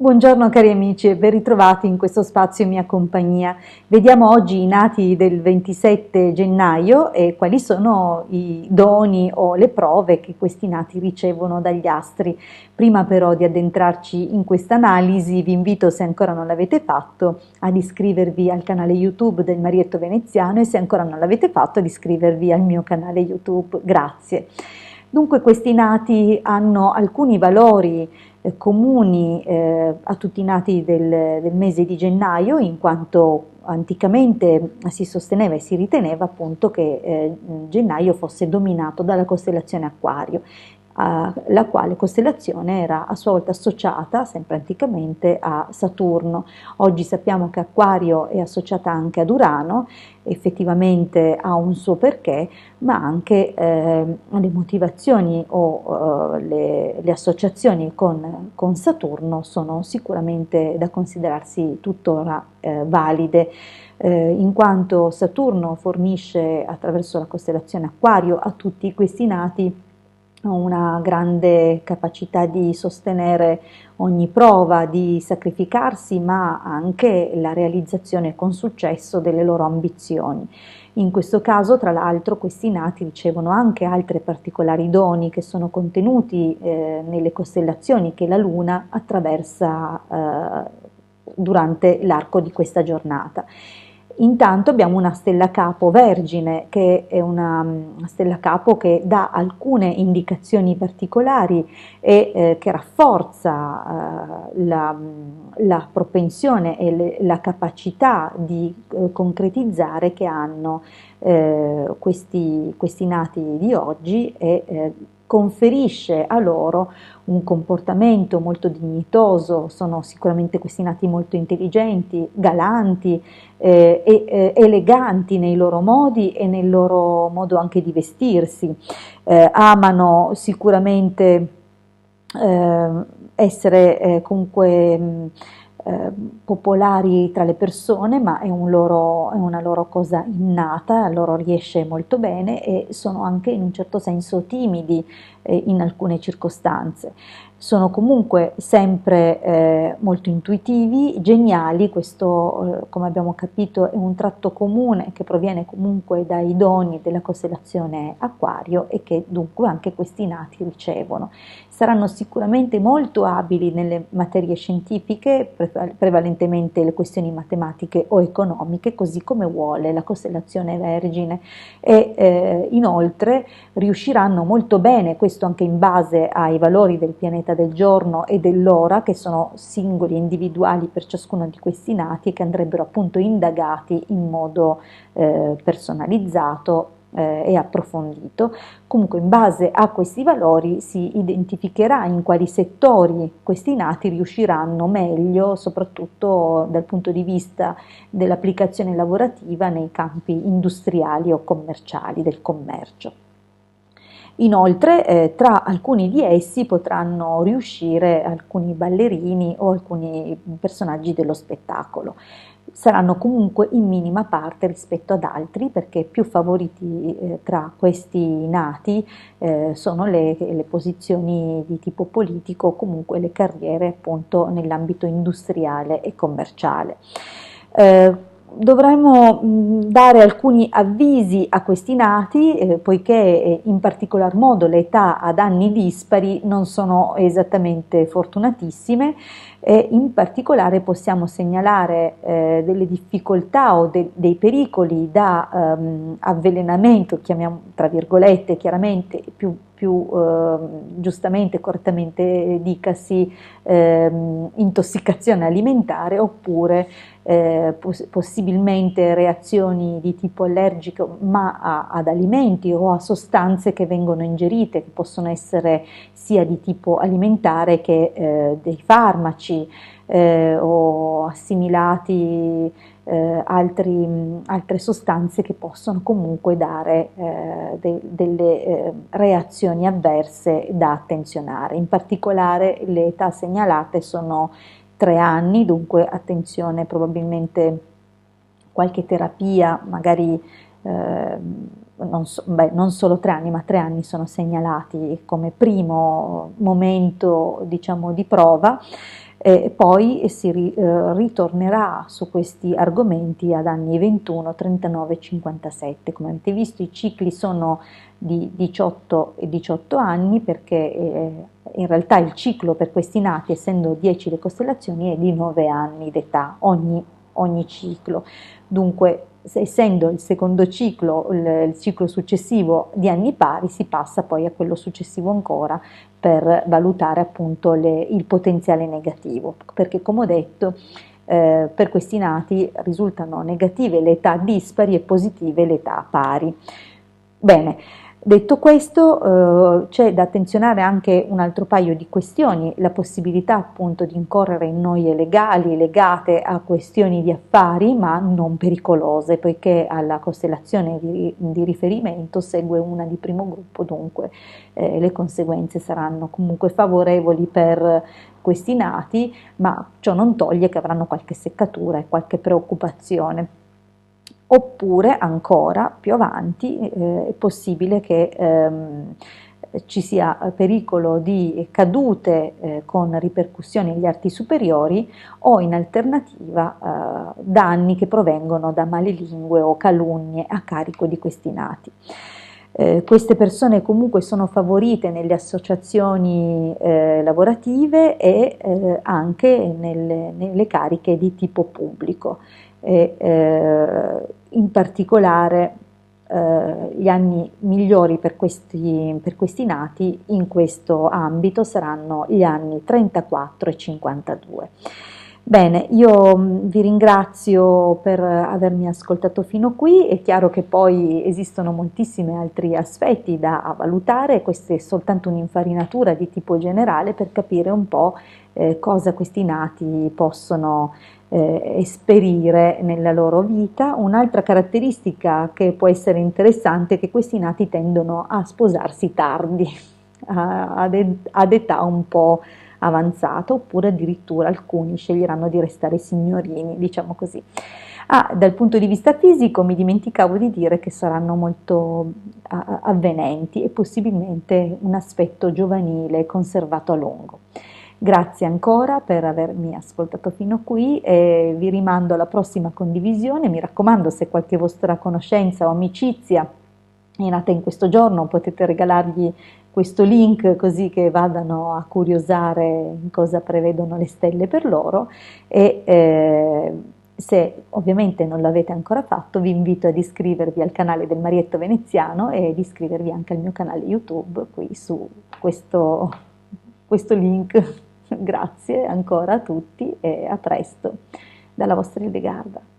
Buongiorno cari amici e ben ritrovati in questo spazio in mia compagnia. Vediamo oggi i nati del 27 gennaio e quali sono i doni o le prove che questi nati ricevono dagli astri. Prima però di addentrarci in questa analisi vi invito, se ancora non l'avete fatto, ad iscrivervi al canale YouTube del Marietto Veneziano e se ancora non l'avete fatto ad iscrivervi al mio canale YouTube. Grazie. Dunque questi nati hanno alcuni valori comuni a tutti i nati del mese di gennaio, in quanto anticamente si sosteneva e si riteneva appunto che gennaio fosse dominato dalla costellazione Acquario, la quale costellazione era a sua volta associata sempre anticamente a Saturno. Oggi sappiamo che Acquario è associata anche ad Urano, effettivamente ha un suo perché, ma anche le motivazioni o le associazioni con Saturno sono sicuramente da considerarsi tuttora valide, in quanto Saturno fornisce attraverso la costellazione Acquario a tutti questi nati una grande capacità di sostenere ogni prova, di sacrificarsi, ma anche la realizzazione con successo delle loro ambizioni. In questo caso, tra l'altro, questi nati ricevono anche altri particolari doni che sono contenuti nelle costellazioni che la Luna attraversa durante l'arco di questa giornata. Intanto abbiamo una stella capo Vergine, che è una stella capo che dà alcune indicazioni particolari e che rafforza la propensione e la capacità di concretizzare che hanno questi nati di oggi e conferisce a loro un comportamento molto dignitoso. Sono sicuramente questi nati molto intelligenti, galanti e eleganti nei loro modi e nel loro modo anche di vestirsi. Amano sicuramente essere comunque popolari tra le persone, ma è una loro cosa innata, a loro riesce molto bene e sono anche in un certo senso timidi in alcune circostanze. Sono comunque sempre molto intuitivi, geniali. Questo come abbiamo capito è un tratto comune che proviene comunque dai doni della costellazione Acquario e che dunque anche questi nati ricevono. Saranno sicuramente molto abili nelle materie scientifiche, prevalentemente le questioni matematiche o economiche, così come vuole la costellazione Vergine, e inoltre riusciranno molto bene, questo anche in base ai valori del pianeta del giorno e dell'ora, che sono singoli e individuali per ciascuno di questi nati e che andrebbero appunto indagati in modo personalizzato e approfondito. Comunque in base a questi valori si identificherà in quali settori questi nati riusciranno meglio, soprattutto dal punto di vista dell'applicazione lavorativa nei campi industriali o commerciali, del commercio. Inoltre tra alcuni di essi potranno riuscire alcuni ballerini o alcuni personaggi dello spettacolo. Saranno comunque in minima parte rispetto ad altri, perché più favoriti tra questi nati sono le posizioni di tipo politico o comunque le carriere appunto nell'ambito industriale e commerciale. Dovremmo dare alcuni avvisi a questi nati, poiché in particolar modo le età ad anni dispari non sono esattamente fortunatissime, e in particolare possiamo segnalare delle difficoltà o dei pericoli da avvelenamento, chiamiamo tra virgolette, chiaramente più giustamente e correttamente dicasi intossicazione alimentare, oppure possibilmente reazioni di tipo allergico, ma ad alimenti o a sostanze che vengono ingerite, che possono essere sia di tipo alimentare che dei farmaci o assimilati altre sostanze che possono comunque dare delle reazioni avverse da attenzionare. In particolare le età segnalate sono 3 anni, dunque attenzione, probabilmente qualche terapia magari non solo 3 anni, ma 3 anni sono segnalati come primo momento, diciamo, di prova. Poi ritornerà su questi argomenti ad anni 21, 39 e 57. Come avete visto, i cicli sono di 18 e 18 anni, perché in realtà il ciclo per questi nati, essendo 10 le costellazioni, è di 9 anni d'età ogni ciclo. Dunque, essendo il secondo ciclo, il ciclo successivo di anni pari, si passa poi a quello successivo ancora per valutare appunto il potenziale negativo, perché come ho detto per questi nati risultano negative le età dispari e positive le età pari. Bene, detto questo, c'è da attenzionare anche un altro paio di questioni: la possibilità appunto di incorrere in noie legali legate a questioni di affari, ma non pericolose, poiché alla costellazione di riferimento segue una di primo gruppo, dunque le conseguenze saranno comunque favorevoli per questi nati, ma ciò non toglie che avranno qualche seccatura e qualche preoccupazione. Oppure ancora più avanti è possibile che ci sia pericolo di cadute con ripercussioni agli arti superiori, o in alternativa danni che provengono da malelingue o calunnie a carico di questi nati. Queste persone comunque sono favorite nelle associazioni lavorative e anche nelle cariche di tipo pubblico. In particolare gli anni migliori per questi nati in questo ambito saranno gli anni 34 e 52. Bene, io vi ringrazio per avermi ascoltato fino qui. È chiaro che poi esistono moltissimi altri aspetti da valutare, questa è soltanto un'infarinatura di tipo generale per capire un po' cosa questi nati possono esperire nella loro vita. Un'altra caratteristica che può essere interessante è che questi nati tendono a sposarsi tardi, ad età un po' avanzata, oppure addirittura alcuni sceglieranno di restare signorini, diciamo così. Dal punto di vista fisico mi dimenticavo di dire che saranno molto avvenenti e possibilmente un aspetto giovanile conservato a lungo. Grazie ancora per avermi ascoltato fino qui e vi rimando alla prossima condivisione. Mi raccomando, se qualche vostra conoscenza o amicizia è nata in questo giorno, potete regalargli questo link così che vadano a curiosare in cosa prevedono le stelle per loro. E se ovviamente non l'avete ancora fatto, vi invito ad iscrivervi al canale del Marietto Veneziano e ad iscrivervi anche al mio canale YouTube qui su questo link. Grazie ancora a tutti e a presto dalla vostra Hildegarda.